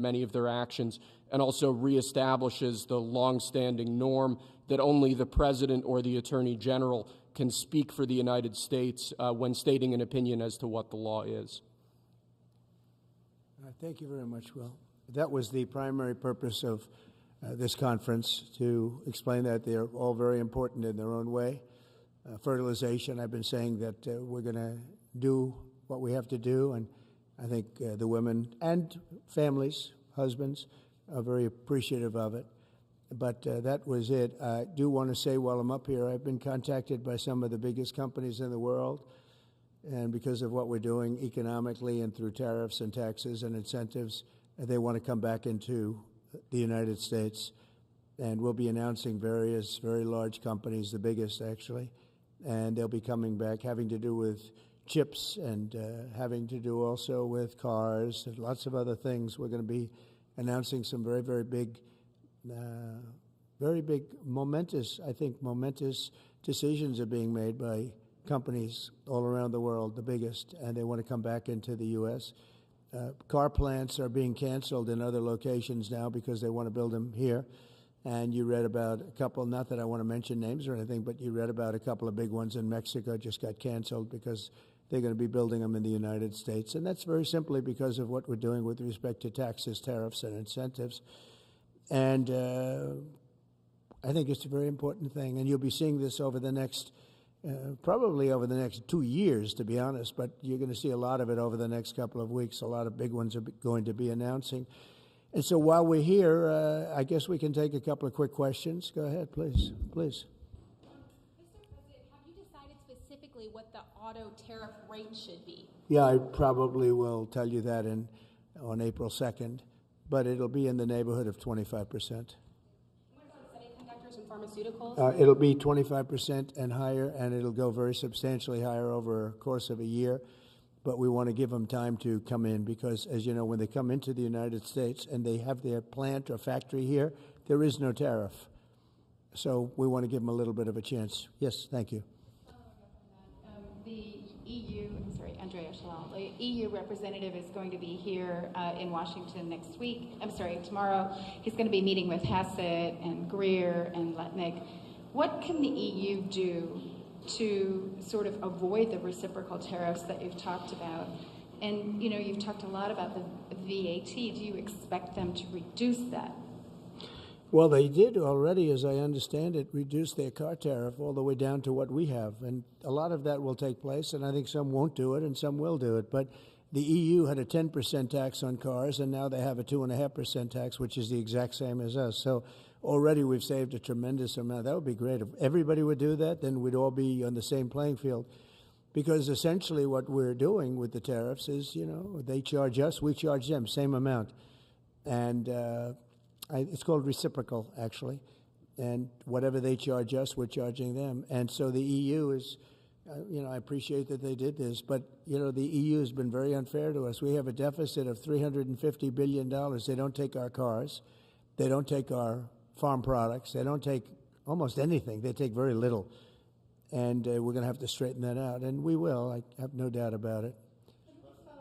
many of their actions, and also reestablishes the longstanding norm that only the President or the Attorney General can speak for the United States when stating an opinion as to what the law is. Thank you very much, Will. That was the primary purpose of this conference, to explain that they're all very important in their own way. Fertilization, I've been saying that we're going to do what we have to do, and I think the women and families, husbands, are very appreciative of it. But that was it. I do want to say while I'm up here, I've been contacted by some of the biggest companies in the world, and because of what we're doing economically and through tariffs and taxes and incentives, they want to come back into the United States. And we'll be announcing various very large companies, the biggest actually, and they'll be coming back, having to do with chips and having to do also with cars and lots of other things. We're going to be announcing some very, very big, momentous decisions are being made by companies all around the world, the biggest, and they want to come back into the U.S. Car plants are being canceled in other locations now because they want to build them here. And you read about a couple, not that I want to mention names or anything, but you read about a couple of big ones in Mexico just got canceled because they're going to be building them in the United States. And that's very simply because of what we're doing with respect to taxes, tariffs, and incentives. And I think it's a very important thing. And you'll be seeing this over the next, probably over the next 2 years, to be honest, but you're going to see a lot of it over the next couple of weeks. A lot of big ones are going to be announcing. And so while we're here, I guess we can take a couple of quick questions. Go ahead, please. Please. Mr. President, have you decided specifically what the auto tariff rate should be? Yeah, I probably will tell you that on April 2nd, but it'll be in the neighborhood of 25%. What about semiconductors and pharmaceuticals? It'll be 25% and higher, and it'll go very substantially higher over a course of a year. But we want to give them time to come in because, as you know, when they come into the United States and they have their plant or factory here, there is no tariff. So we want to give them a little bit of a chance. Yes, thank you. The EU, Andrea Shalal, the EU representative is going to be here in Washington tomorrow. He's going to be meeting with Hassett and Greer and Letnick. What can the EU do to sort of avoid the reciprocal tariffs that you've talked about? And, you've talked a lot about the VAT. Do you expect them to reduce that? Well, they did already, as I understand it, reduce their car tariff all the way down to what we have. And a lot of that will take place, and I think some won't do it and some will do it. But the EU had a 10% tax on cars, and now they have a 2.5% tax, which is the exact same as us. So already we've saved a tremendous amount. That would be great. If everybody would do that, then we'd all be on the same playing field. Because essentially what we're doing with the tariffs is, they charge us, we charge them, same amount. And it's called reciprocal, actually. And whatever they charge us, we're charging them. And so the EU is, I appreciate that they did this, but, the EU has been very unfair to us. We have a deficit of $350 billion. They don't take our cars. They don't take our farm products. They don't take almost anything. They take very little. And we're going to have to straighten that out. And we will. I have no doubt about it.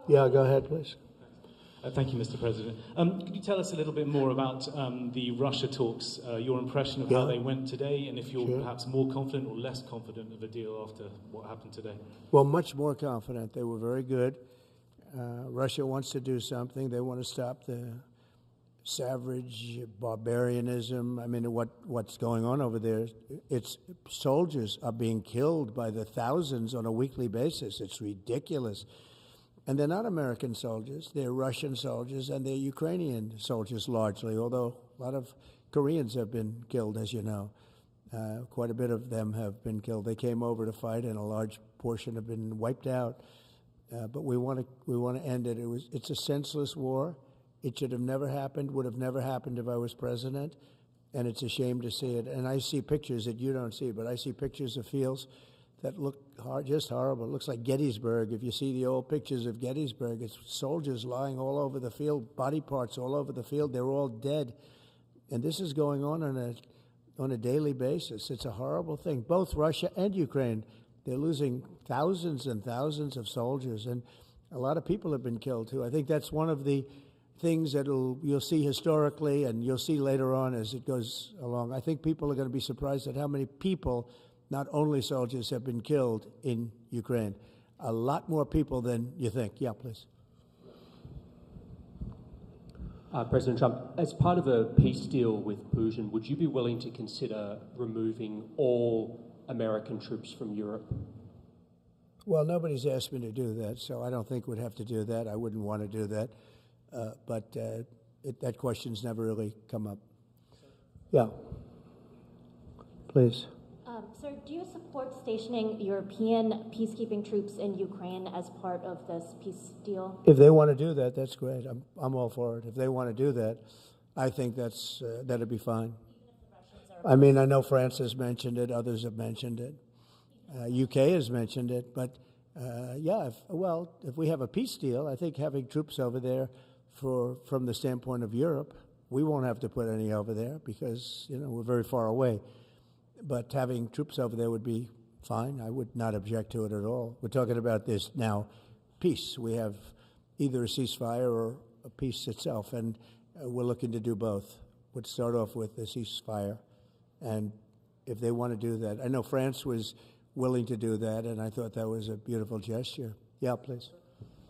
Yeah, go ahead, please. Thank you, Mr. President. Could you tell us a little bit more about the Russia talks, your impression of how they went today, and if you're perhaps more confident or less confident of a deal after what happened today? Well, much more confident. They were very good. Russia wants to do something. They want to stop the savage barbarianism. I mean, what's going on over there? It's soldiers are being killed by the thousands on a weekly basis. It's ridiculous. And they're not American soldiers. They're Russian soldiers, and they're Ukrainian soldiers largely, although a lot of Koreans have been killed, as you know. Quite a bit of them have been killed. They came over to fight, and a large portion have been wiped out. But we want to end it. It's a senseless war. It should have never happened, would have never happened if I was president, and it's a shame to see it. And I see pictures that you don't see, but I see pictures of fields that look just horrible. It looks like Gettysburg. If you see the old pictures of Gettysburg, it's soldiers lying all over the field, body parts all over the field. They're all dead. And this is going on a daily basis. It's a horrible thing. Both Russia and Ukraine, they're losing thousands and thousands of soldiers, and a lot of people have been killed, too. I think that's one of the things that you'll see historically and you'll see later on as it goes along. I think people are going to be surprised at how many people, not only soldiers, have been killed in Ukraine. A lot more people than you think. Yeah, please. President Trump, as part of a peace deal with Putin, would you be willing to consider removing all American troops from Europe? Well, nobody's asked me to do that, so I don't think we'd have to do that. I wouldn't want to do that. But that question's never really come up. Yeah. Please. Sir, do you support stationing European peacekeeping troops in Ukraine as part of this peace deal? If they want to do that, that's great. I'm all for it. If they want to do that, I think that'd be fine. I mean, I know France has mentioned it. Others have mentioned it. UK has mentioned it. But, if we have a peace deal, I think having troops over there from the standpoint of Europe, we won't have to put any over there because, we're very far away. But having troops over there would be fine. I would not object to it at all. We're talking about this now, peace. We have either a ceasefire or a peace itself, and we're looking to do both. We'd start off with a ceasefire, and if they want to do that. I know France was willing to do that, and I thought that was a beautiful gesture. Yeah, please.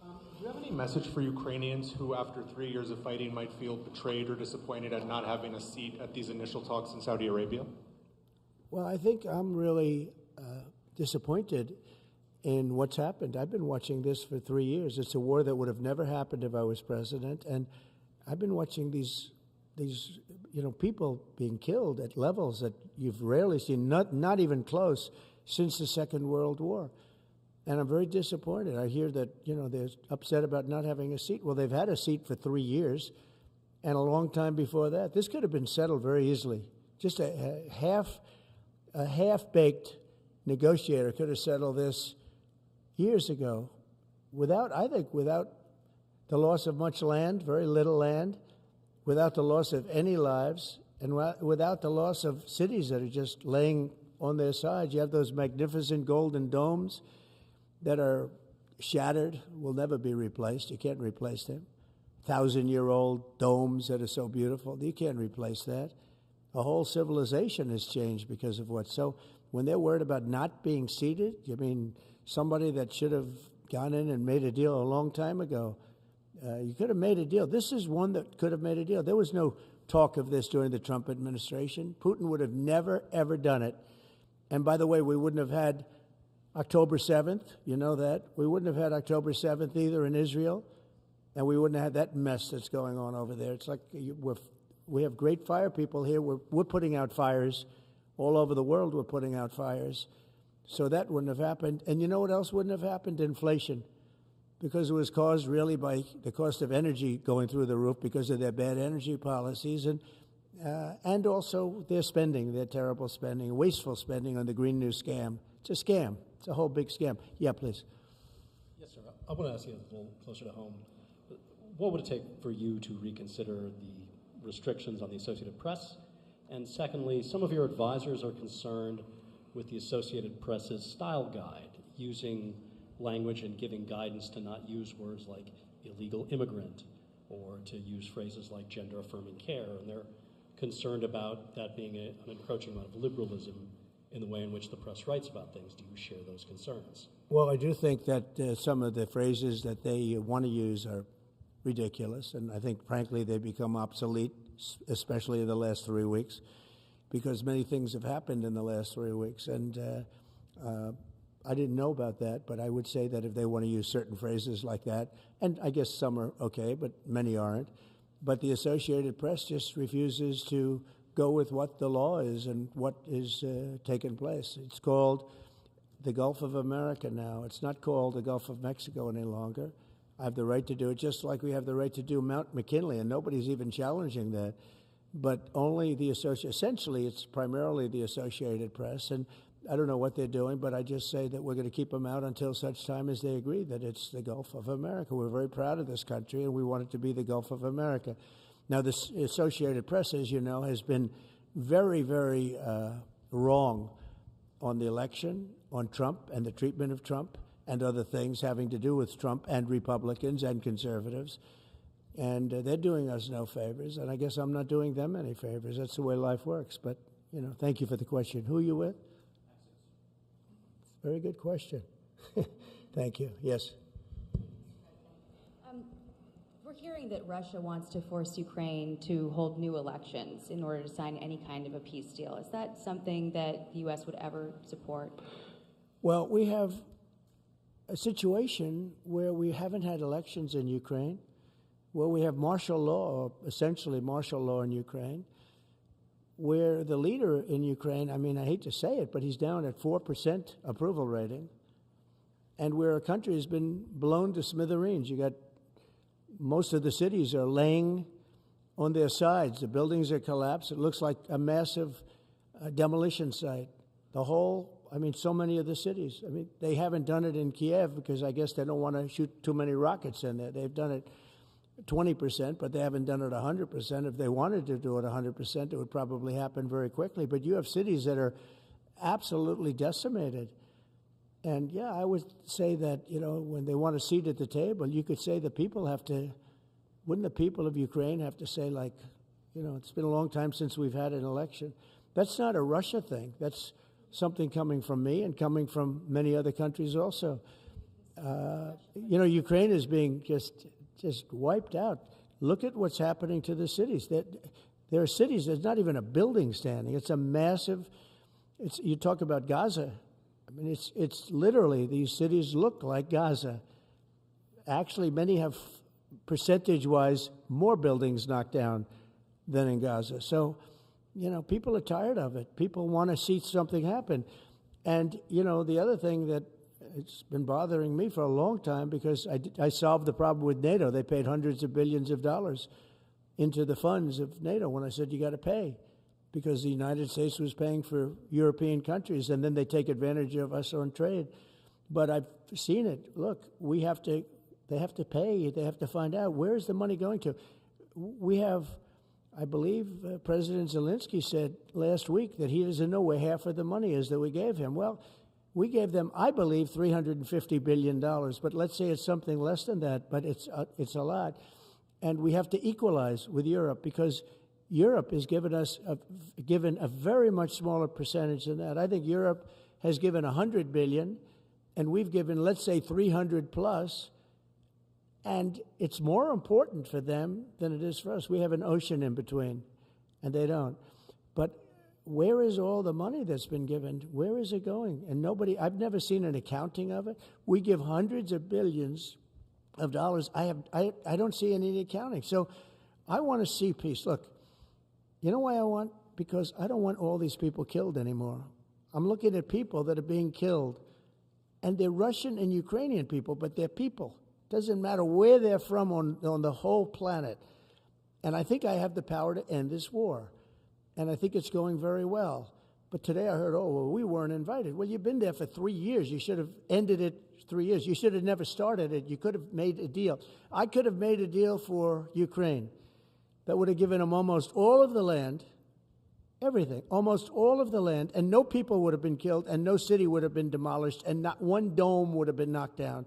Do you have any message for Ukrainians who, after 3 years of fighting, might feel betrayed or disappointed at not having a seat at these initial talks in Saudi Arabia? Well, I think I'm really disappointed in what's happened. I've been watching this for 3 years. It's a war that would have never happened if I was president, and I've been watching these people being killed at levels that you've rarely seen, not even close, since the Second World War. And I'm very disappointed. I hear that, they're upset about not having a seat. Well, they've had a seat for 3 years and a long time before that. This could have been settled very easily. Just a half-baked negotiator could have settled this years ago without the loss of much land, very little land, without the loss of any lives, and without the loss of cities that are just laying on their sides. You have those magnificent golden domes that are shattered, will never be replaced. You can't replace them. 1,000-year-old domes that are so beautiful. You can't replace that. A whole civilization has changed because of what. So when they're worried about not being seated, you mean somebody that should have gone in and made a deal a long time ago. You could have made a deal. This is one that could have made a deal. There was no talk of this during the Trump administration. Putin would have never, ever done it. And by the way, we wouldn't have had October 7th. You know that. We wouldn't have had October 7th either in Israel. And we wouldn't have had that mess that's going on over there. It's like we have great fire people here. We're putting out fires. All over the world we're putting out fires. So that wouldn't have happened. And you know what else wouldn't have happened? Inflation. Because it was caused really by the cost of energy going through the roof because of their bad energy policies and also their spending, their terrible spending, wasteful spending on the Green New scam. It's a scam. It's a whole big scam. Yeah, please. Yes, sir. I want to ask you a little closer to home. What would it take for you to reconsider the restrictions on the Associated Press? And secondly, some of your advisors are concerned with the Associated Press's style guide, using language and giving guidance to not use words like illegal immigrant or to use phrases like gender-affirming care. And they're concerned about that being an encroachment of liberalism in the way in which the press writes about things. Do you share those concerns? Well, I do think that some of the phrases that they want to use are ridiculous, and I think, frankly, they become obsolete, especially in the last 3 weeks, because many things have happened in the last 3 weeks. And I didn't know about that, but I would say that if they want to use certain phrases like that, and I guess some are okay, but many aren't, but the Associated Press just refuses to go with what the law is and what is taking place. It's called the Gulf of America now. It's not called the Gulf of Mexico any longer. I have the right to do it, just like we have the right to do Mount McKinley, and nobody's even challenging that. But only essentially it's primarily the Associated Press, and I don't know what they're doing, but I just say that we're going to keep them out until such time as they agree that it's the Gulf of America. We're very proud of this country, and we want it to be the Gulf of America. Now, the Associated Press, as you know, has been very, very wrong on the election, on Trump and the treatment of Trump and other things having to do with Trump and Republicans and conservatives. And they're doing us no favors, and I guess I'm not doing them any favors. That's the way life works. But, thank you for the question. Who are you with? Very good question. Thank you. Yes. We're hearing that Russia wants to force Ukraine to hold new elections in order to sign any kind of a peace deal. Is that something that the U.S. would ever support? Well, we have a situation where we haven't had elections in Ukraine, where we have martial law, or essentially martial law in Ukraine, where the leader in Ukraine, I hate to say it, but he's down at 4% approval rating, and where a country has been blown to smithereens. You got most of the cities are laying on their sides. The buildings are collapsed. It looks like a massive demolition site. So many of the cities. They haven't done it in Kiev because I guess they don't want to shoot too many rockets in there. They've done it 20%, but they haven't done it 100%. If they wanted to do it 100%, it would probably happen very quickly. But you have cities that are absolutely decimated. And yeah, I would say that, when they want a seat at the table, you could say the people wouldn't the people of Ukraine have to say, it's been a long time since we've had an election. That's not a Russia thing. That's something coming from me and coming from many other countries also. Ukraine is being just wiped out. Look at what's happening to the cities. There are cities, there's not even a building standing. It's a massive, you talk about Gaza. It's literally, these cities look like Gaza. Actually, many have, percentage-wise, more buildings knocked down than in Gaza. So, people are tired of it. People want to see something happen. And, the other thing that it's been bothering me for a long time, because I solved the problem with NATO. They paid hundreds of billions of dollars into the funds of NATO when I said, you got to pay, because the United States was paying for European countries, and then they take advantage of us on trade. But I've seen it. Look, they have to pay. They have to find out, where is the money going to? We have, I believe President Zelensky said last week that he doesn't know where half of the money is that we gave him. Well, we gave them, I believe, $350 billion, but let's say it's something less than that, but it's a lot. And we have to equalize with Europe, because Europe has given a very much smaller percentage than that. I think Europe has given $100 billion, and we've given, let's say, 300 plus, and it's more important for them than it is for us. We have an ocean in between, and they don't. But where is all the money that's been given? Where is it going? And I've never seen an accounting of it. We give hundreds of billions of dollars. I don't see any accounting. So I want to see peace. Look, you know why because I don't want all these people killed anymore. I'm looking at people that are being killed, and they're Russian and Ukrainian people, but they're people. Doesn't matter where they're from on the whole planet. And I think I have the power to end this war. And I think it's going very well. But today I heard, we weren't invited. Well, you've been there for 3 years. You should have ended it 3 years. You should have never started it. You could have made a deal. I could have made a deal for Ukraine that would have given them almost all of the land, everything, almost all of the land, and no people would have been killed, and no city would have been demolished, and not one dome would have been knocked down.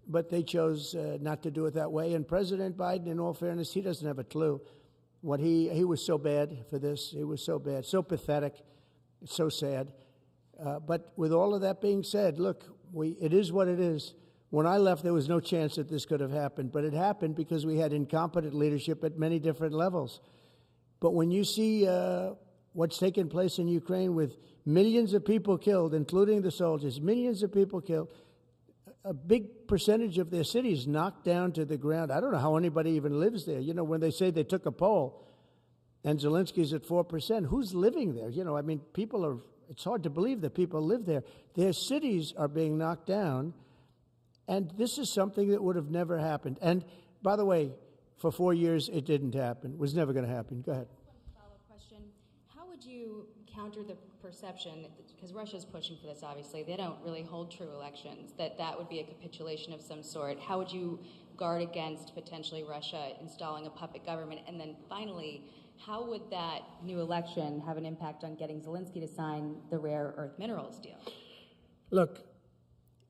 But they chose not to do it that way. And President Biden, in all fairness, he doesn't have a clue. He was so bad for this. He was so bad, so pathetic, so sad. But with all of that being said, look, it is what it is. When I left, there was no chance that this could have happened. But it happened because we had incompetent leadership at many different levels. But when you see what's taken place in Ukraine with millions of people killed, including the soldiers, millions of people killed, a big percentage of their cities knocked down to the ground. I don't know how anybody even lives there. When they say they took a poll and Zelensky's at 4%, who's living there? It's hard to believe that people live there. Their cities are being knocked down, and this is something that would have never happened. And by the way, for 4 years, it didn't happen. It was never going to happen. Go ahead. One follow-up question. How would you counter the perception, because Russia's pushing for this, obviously, they don't really hold true elections, that would be a capitulation of some sort? How would you guard against potentially Russia installing a puppet government? And then finally, how would that new election have an impact on getting Zelensky to sign the rare earth minerals deal? Look,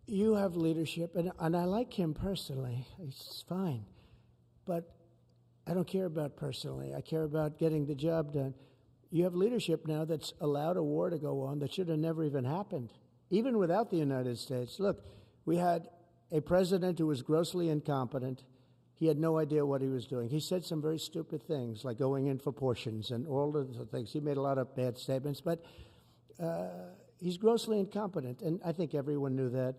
you have leadership, and I like him personally. It's fine. But I don't care about personally. I care about getting the job done. You have leadership now that's allowed a war to go on that should have never even happened, even without the United States. Look, we had a president who was grossly incompetent. He had no idea what he was doing. He said some very stupid things, like going in for portions and all of the things. He made a lot of bad statements, but he's grossly incompetent, and I think everyone knew that.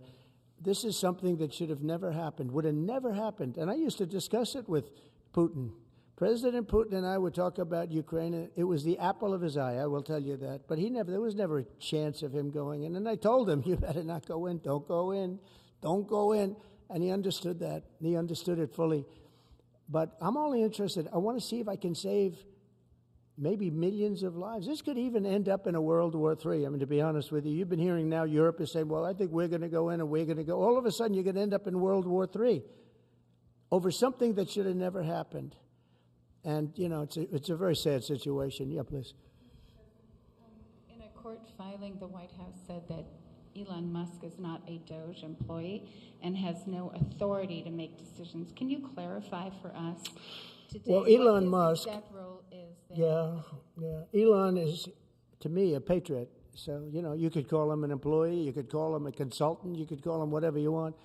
This is something that should have never happened, would have never happened. And I used to discuss it with Putin. President Putin and I would talk about Ukraine. It was the apple of his eye, I will tell you that. But there was never a chance of him going in. And I told him, you better not go in. Don't go in. Don't go in. And he understood that. He understood it fully. But I'm only interested. I want to see if I can save maybe millions of lives. This could even end up in a World War III. I mean, to be honest with you, you've been hearing now Europe is saying, well, I think we're going to go in and we're going to go. All of a sudden, you're going to end up in World War III over something that should have never happened. And, you know, it's a very sad situation. Yeah, please. In a court filing, the White House said that Elon Musk is not a DOJ employee and has no authority to make decisions. Can you clarify for us today Well, Elon what Musk, his exact role is there? Yeah. Elon is, to me, a patriot. So, you know, you could call him an employee, you could call him a consultant, you could call him whatever you want.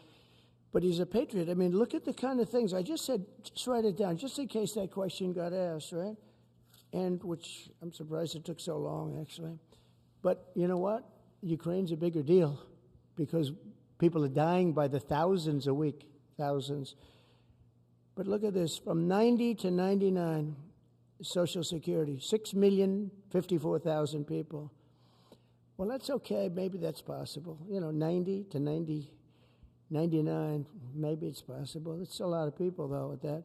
But he's a patriot. I mean, look at the kind of things. I just said, just write it down, just in case that question got asked, right? And which I'm surprised it took so long, actually. But you know what? Ukraine's a bigger deal because people are dying by the thousands a week, thousands. But look at this, from 90 to 99, Social Security, 6,054,000 people. Well, that's okay. Maybe that's possible. You know, 90 to 99, maybe it's possible. It's a lot of people, though, at that.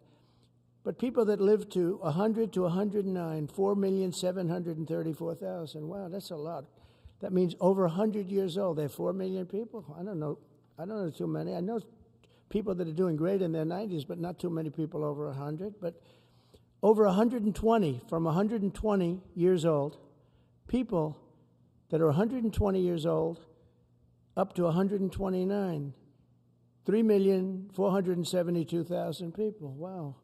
But people that live to 100 to 109, 4,734,000. Wow, that's a lot. That means over 100 years old. They have 4 million people. I don't know too many. I know people that are doing great in their 90s, but not too many people over 100. But over 120, from 120 years old, people that are 120 years old up to 129, 3,472,000 people. Wow.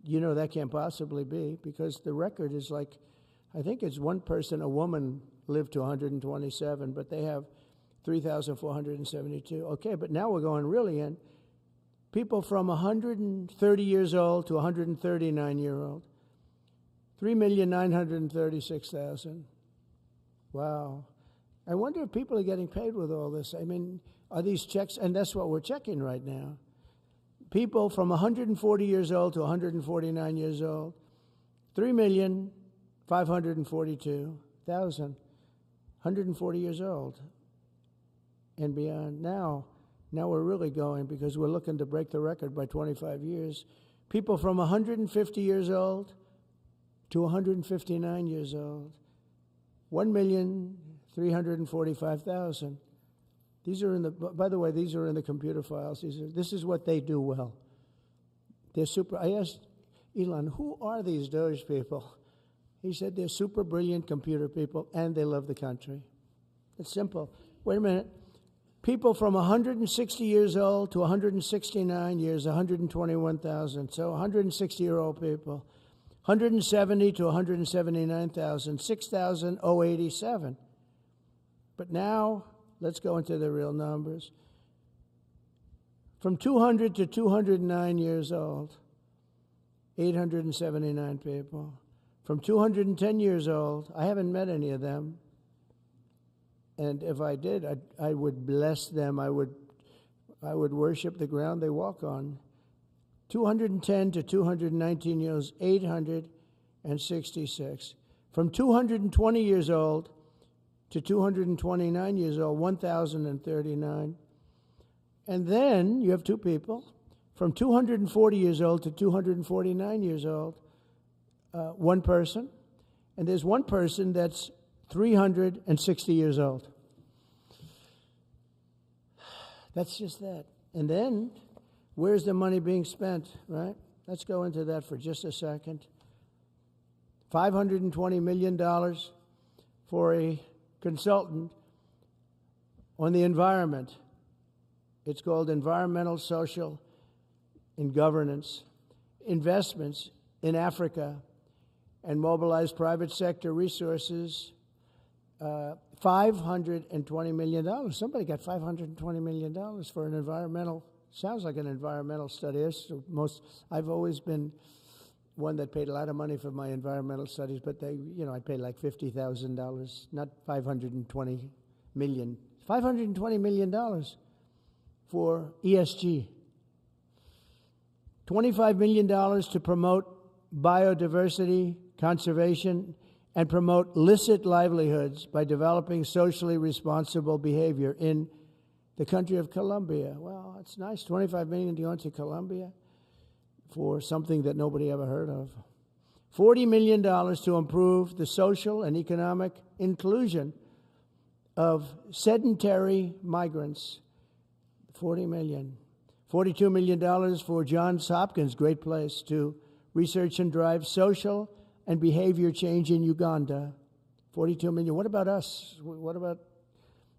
You know that can't possibly be because the record is like, I think it's one person, a woman, lived to 127, but they have 3,472. Okay, but now we're going really in. People from 130 years old to 139-year-old, 3,936,000. Wow. I wonder if people are getting paid with all this. I mean, are these checks? And that's what we're checking right now. People from 140 years old to 149 years old, 3,542,000, 140 years old and beyond. Now we're really going because we're looking to break the record by 25 years. People from 150 years old to 159 years old, 1,345,000. These are in the, by the way, these are in the computer files. This is what they do well. They're super. I asked Elon, who are these Doge people? He said they're super brilliant computer people and they love the country. It's simple. Wait a minute. People from 160 years old to 169 years, 121,000. So 160-year-old people. 170 to 179,000, 6,087. But now, let's go into the real numbers. From 200 to 209 years old, 879 people. From 210 years old, I haven't met any of them. And if I did, I would bless them. I would worship the ground they walk on. 210 to 219 years, 866. From 220 years old to 229 years old, 1,039. And then you have two people, from 240 years old to 249 years old, one person. And there's one person that's 360 years old. That's just that. And then, where's the money being spent, right? Let's go into that for just a second. $520 million for a consultant on the environment. It's called Environmental, Social, and Governance. Investments, in Africa and mobilize private sector resources, $520 million. Somebody got $520 million for an environmental, sounds like an environmental study. I've always been one that paid a lot of money for my environmental studies, but I paid like $50,000, not $520 million. $520 million for ESG. $25 million to promote biodiversity, conservation, and promote licit livelihoods by developing socially responsible behavior in the country of Colombia. Well, it's nice, $25 million to go into Colombia for something that nobody ever heard of. $40 million to improve the social and economic inclusion of sedentary migrants. $40 million. $42 million for Johns Hopkins, great place, to research and drive social and behavior change in Uganda. $42 million. What about us? What about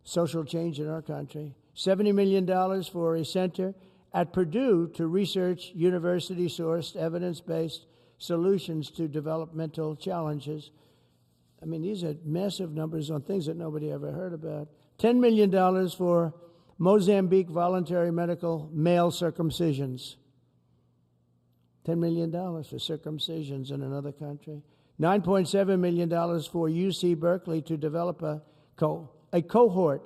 social change in our country? $70 million for a center at Purdue to research university-sourced, evidence-based solutions to developmental challenges. I mean, these are massive numbers on things that nobody ever heard about. $10 million for Mozambique voluntary medical male circumcisions. $10 million for circumcisions in another country. $9.7 million for UC Berkeley to develop a cohort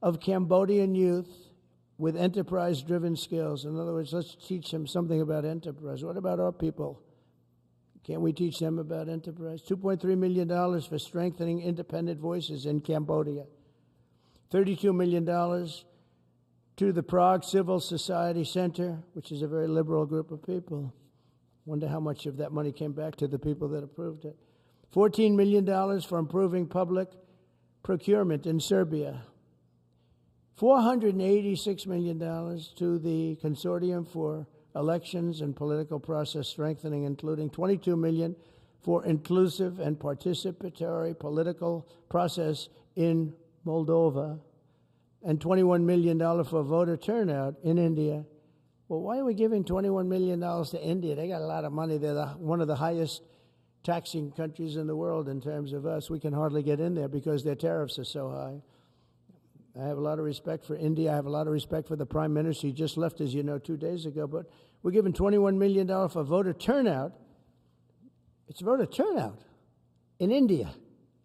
of Cambodian youth with enterprise-driven skills. In other words, let's teach them something about enterprise. What about our people? Can't we teach them about enterprise? $2.3 million for strengthening independent voices in Cambodia. $32 million to the Prague Civil Society Center, which is a very liberal group of people. Wonder how much of that money came back to the people that approved it. $14 million for improving public procurement in Serbia. $486 million to the Consortium for Elections and Political Process Strengthening, including $22 million for inclusive and participatory political process in Moldova, and $21 million for voter turnout in India. Well, why are we giving $21 million to India? They got a lot of money. They're one of the highest taxing countries in the world in terms of us. We can hardly get in there because their tariffs are so high. I have a lot of respect for India. I have a lot of respect for the Prime Minister. He just left, as you know, 2 days ago. But we're giving $21 million for voter turnout. It's voter turnout in India.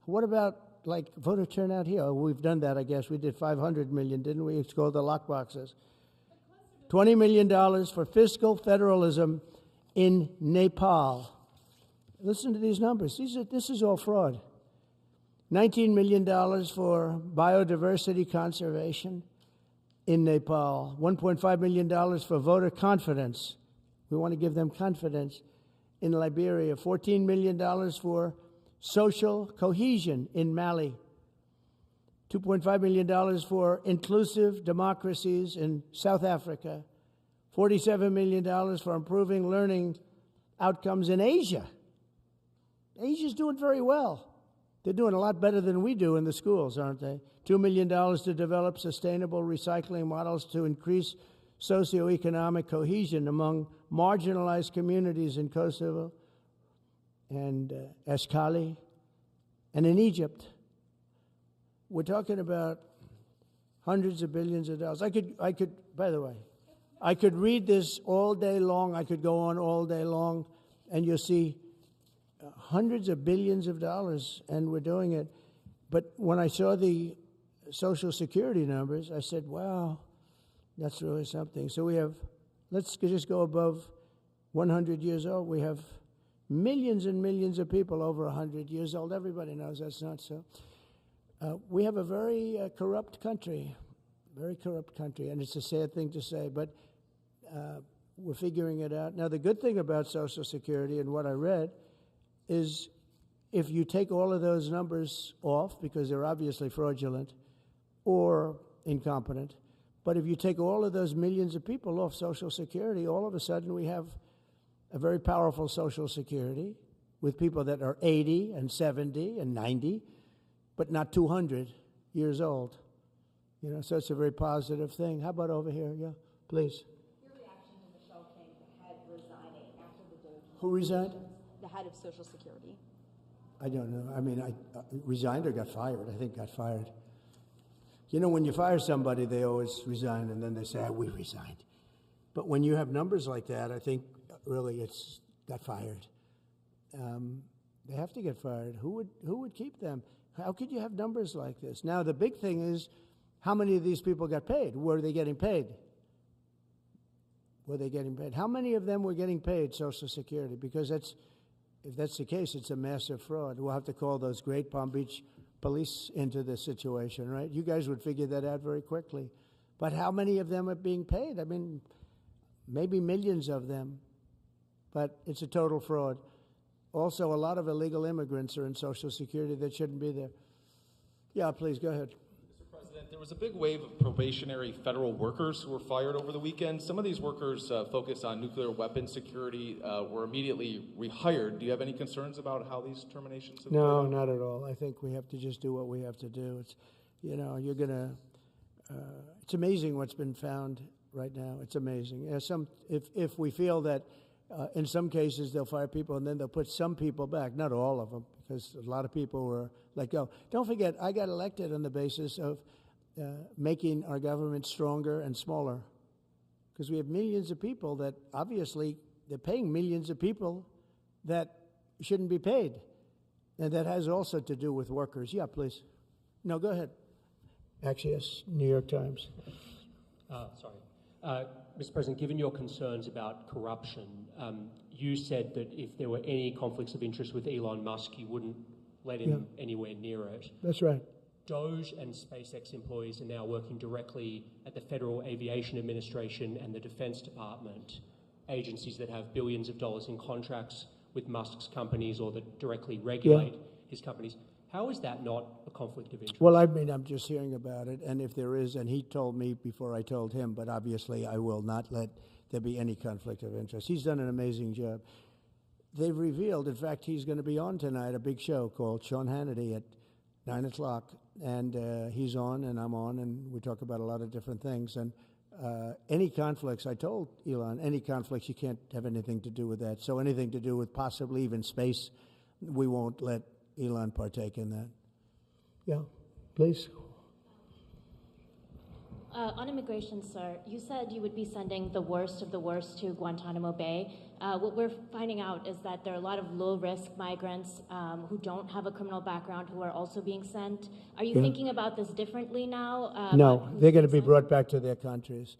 What about, like, voter turnout here? Oh, we've done that, I guess. We did $500 million, didn't we? It's called the lockboxes. $20 million for fiscal federalism in Nepal. Listen to these numbers. This is all fraud. $19 million for biodiversity conservation in Nepal. $1.5 million for voter confidence. We want to give them confidence in Liberia. $14 million for social cohesion in Mali. $2.5 million for inclusive democracies in South Africa. $47 million for improving learning outcomes in Asia. Asia's doing very well. They're doing a lot better than we do in the schools, aren't they? $2 million to develop sustainable recycling models to increase socioeconomic cohesion among marginalized communities in Kosovo and Ascali and in Egypt. We're talking about hundreds of billions of dollars. I could, by the way, I could read this all day long. I could go on all day long, and you'll see hundreds of billions of dollars, and we're doing it. But when I saw the Social Security numbers, I said, wow, that's really something. So we have, let's just go above 100 years old. We have millions and millions of people over 100 years old. Everybody knows that's not so. We have a very corrupt country, and it's a sad thing to say, but we're figuring it out. Now, the good thing about Social Security and what I read is if you take all of those numbers off, because they're obviously fraudulent or incompetent, but if you take all of those millions of people off Social Security, all of a sudden we have a very powerful Social Security with people that are 80 and 70 and 90, but not 200 years old. You know, so it's a very positive thing. How about over here? Yeah, please. Your reaction to Michelle King, the head, resigning after the DOJ Who resigned? The head of Social Security. I don't know. I mean, I resigned or got fired. I think got fired. You know, when you fire somebody, they always resign, and then they say, we resigned. But when you have numbers like that, I think really it's got fired. They have to get fired. Who would keep them? How could you have numbers like this? Now, the big thing is, how many of these people got paid? Were they getting paid? Were they getting paid? How many of them were getting paid Social Security? Because if that's the case, it's a massive fraud. We'll have to call those great Palm Beach police into this situation, right? You guys would figure that out very quickly. But how many of them are being paid? I mean, maybe millions of them. But it's a total fraud. Also, a lot of illegal immigrants are in Social Security that shouldn't be there. Yeah, please, go ahead. Mr. President, there was a big wave of probationary federal workers who were fired over the weekend. Some of these workers focused on nuclear weapon security, were immediately rehired. Do you have any concerns about how these terminations have played No, out? not at all. I think we have to just do what we have to do. It's, you know, you're going to, it's amazing what's been found right now. It's amazing. If we feel that in some cases they'll fire people and then they'll put some people back, not all of them, because a lot of people were let go. Don't forget, I got elected on the basis of making our government stronger and smaller, because we have millions of people that obviously they're paying millions of people that shouldn't be paid. And that has also to do with workers. Yeah, please. No, go ahead. Actually, yes, New York Times. Mr. President, given your concerns about corruption, you said that if there were any conflicts of interest with Elon Musk, you wouldn't let him anywhere near it. That's right. Doge and SpaceX employees are now working directly at the Federal Aviation Administration and the Defense Department, agencies that have billions of dollars in contracts with Musk's companies or that directly regulate his companies. How is that not a conflict of interest? Well, I mean, I'm just hearing about it, and if there is, and he told me before I told him, but obviously I will not let there be any conflict of interest. He's done an amazing job. They've revealed, in fact, he's going to be on tonight, a big show called Sean Hannity at 9 o'clock, and he's on and I'm on, and we talk about a lot of different things. And any conflicts, I told Elon, any conflicts, you can't have anything to do with that. So anything to do with possibly even space, we won't let Elon partake in that. Yeah, please. On immigration, sir, you said you would be sending the worst of the worst to Guantanamo Bay. What we're finding out is that there are a lot of low-risk migrants who don't have a criminal background who are also being sent. Are you thinking about this differently now? No, they're going to be brought back to their countries.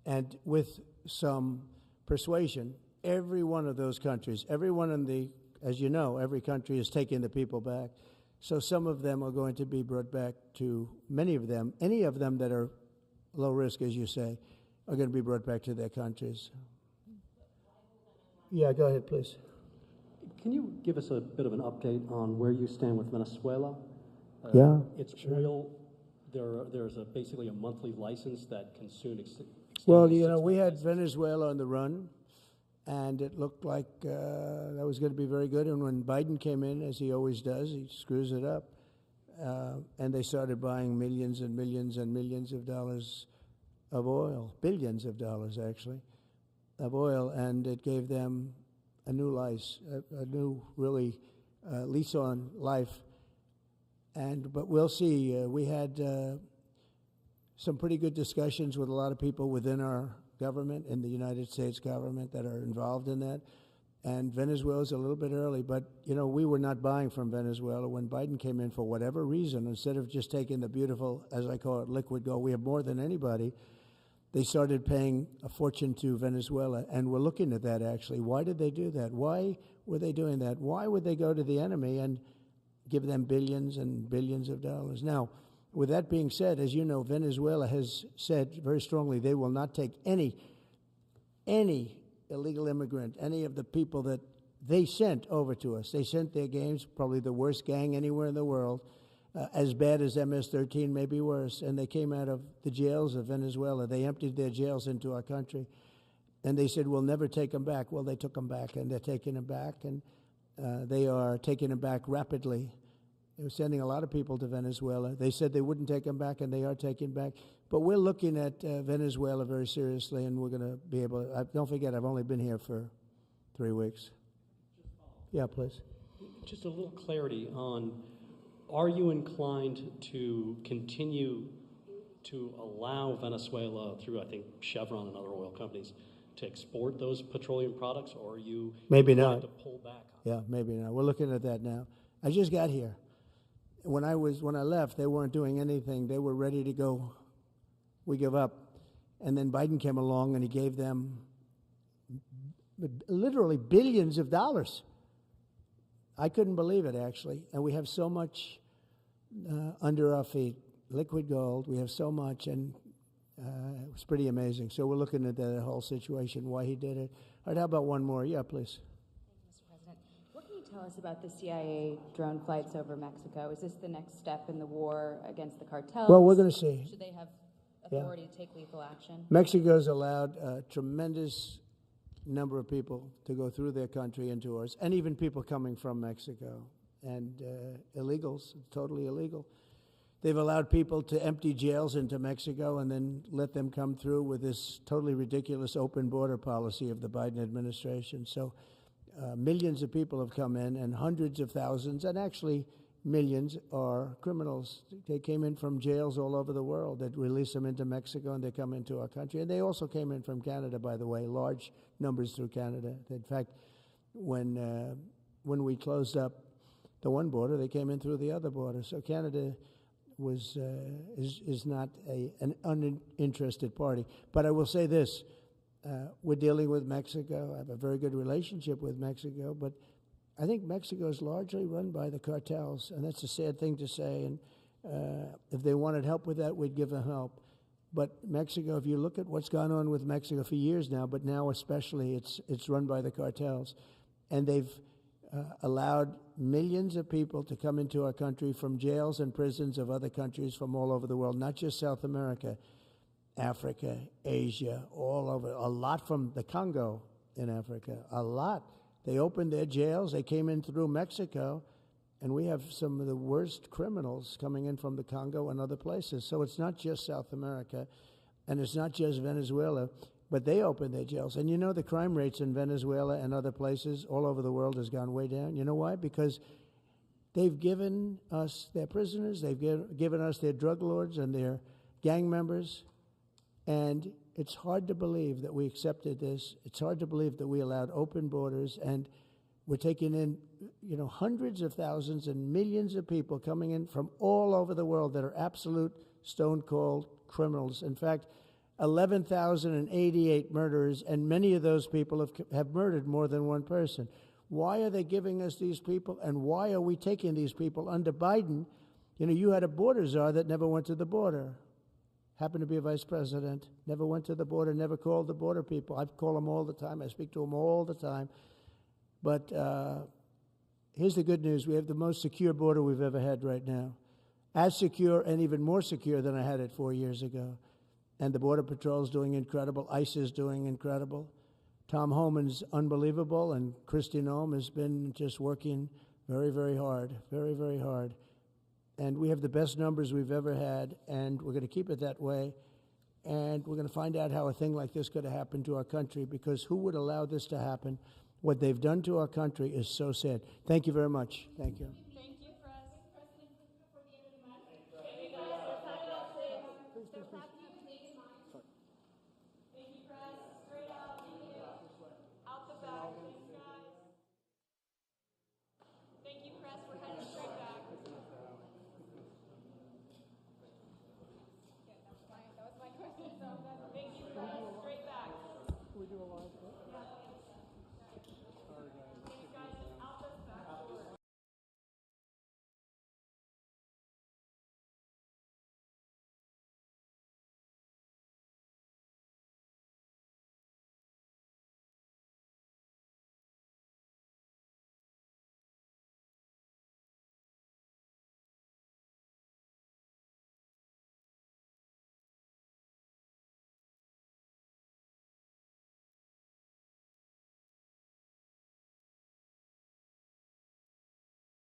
And with some persuasion, every one of those countries, everyone in the, as you know, every country is taking the people back. So some of them are going to be brought back to, many of them, any of them that are low risk, as you say, are going to be brought back to their countries. Yeah, go ahead, please. Can you give us a bit of an update on where you stand with Venezuela? It's oil. There's basically a monthly license that can soon extend. Well, you know, we had Venezuela on the run, and it looked like that was going to be very good. And when Biden came in, as he always does, he screws it up. And they started buying millions and millions and millions of dollars of oil, billions of dollars actually, of oil, and it gave them a new life, a new really lease on life. But we'll see. We had some pretty good discussions with a lot of people within our government, in the United States government, that are involved in that. And Venezuela's a little bit early, but, you know, we were not buying from Venezuela. When Biden came in, for whatever reason, instead of just taking the beautiful, as I call it, liquid gold, we have more than anybody, they started paying a fortune to Venezuela. And we're looking at that, actually. Why did they do that? Why were they doing that? Why would they go to the enemy and give them billions and billions of dollars? Now, with that being said, as you know, Venezuela has said very strongly they will not take any illegal immigrant, any of the people that they sent over to us. They sent their gangs, probably the worst gang anywhere in the world, as bad as MS-13, maybe worse, and they came out of the jails of Venezuela. They emptied their jails into our country, and they said, we'll never take them back. Well, they took them back, and they're taking them back, and they are taking them back rapidly. They were sending a lot of people to Venezuela. They said they wouldn't take them back, and they are taking back. But we're looking at Venezuela very seriously, and we're going to be able to. Don't forget, I've only been here for 3 weeks. Yeah, please. Just a little clarity on, are you inclined to continue to allow Venezuela, through I think Chevron and other oil companies, to export those petroleum products, or are you Maybe inclined not. to pull back? Yeah, maybe not. We're looking at that now. I just got here. When I left, they weren't doing anything. They were ready to go. We give up. And then Biden came along and he gave them literally billions of dollars. I couldn't believe it, actually. And we have so much under our feet, liquid gold. We have so much, and it was pretty amazing. So we're looking at that whole situation, why he did it. All right, how about one more? Yeah, please. Mr. President, what can you tell us about the CIA drone flights over Mexico? Is this the next step in the war against the cartels? Well, we're going to see. Should they have authority to take lethal action? Mexico's allowed a tremendous number of people to go through their country into ours, and even people coming from Mexico, and illegals, totally illegal. They've allowed people to empty jails into Mexico and then let them come through with this totally ridiculous open border policy of the Biden administration. So millions of people have come in, and hundreds of thousands, and actually millions, are criminals. They came in from jails all over the world. They'd release them into Mexico, and they come into our country. And they also came in from Canada, by the way, large numbers through Canada. In fact, when we closed up the one border, they came in through the other border. So Canada is not an uninterested party. But I will say this, we're dealing with Mexico. I have a very good relationship with Mexico, but I think Mexico is largely run by the cartels, and that's a sad thing to say, and if they wanted help with that, we'd give them help. But Mexico, if you look at what's gone on with Mexico for years now, but now especially, it's run by the cartels, and they've allowed millions of people to come into our country from jails and prisons of other countries from all over the world, not just South America, Africa, Asia, all over, a lot from the Congo in Africa, a lot. They opened their jails, they came in through Mexico, and we have some of the worst criminals coming in from the Congo and other places. So it's not just South America, and it's not just Venezuela, but they opened their jails. And you know, the crime rates in Venezuela and other places all over the world has gone way down. You know why? Because they've given us their prisoners, they've given us their drug lords and their gang members, and it's hard to believe that we accepted this. It's hard to believe that we allowed open borders, and we're taking in, you know, hundreds of thousands and millions of people coming in from all over the world that are absolute stone-cold criminals. In fact, 11,088 murderers, and many of those people have murdered more than one person. Why are they giving us these people, and why are we taking these people under Biden? You know, you had a border czar that never went to the border. Happened to be a vice president, never went to the border, never called the border people. I call them all the time. I speak to them all the time. But here's the good news. We have the most secure border we've ever had right now. As secure and even more secure than I had it 4 years ago. And the Border Patrol is doing incredible. ICE is doing incredible. Tom Homan's unbelievable, and Kristi Noem has been just working very, very hard, very, very hard. And we have the best numbers we've ever had, and we're going to keep it that way. And we're going to find out how a thing like this could have happened to our country, because who would allow this to happen? What they've done to our country is so sad. Thank you very much. Thank you.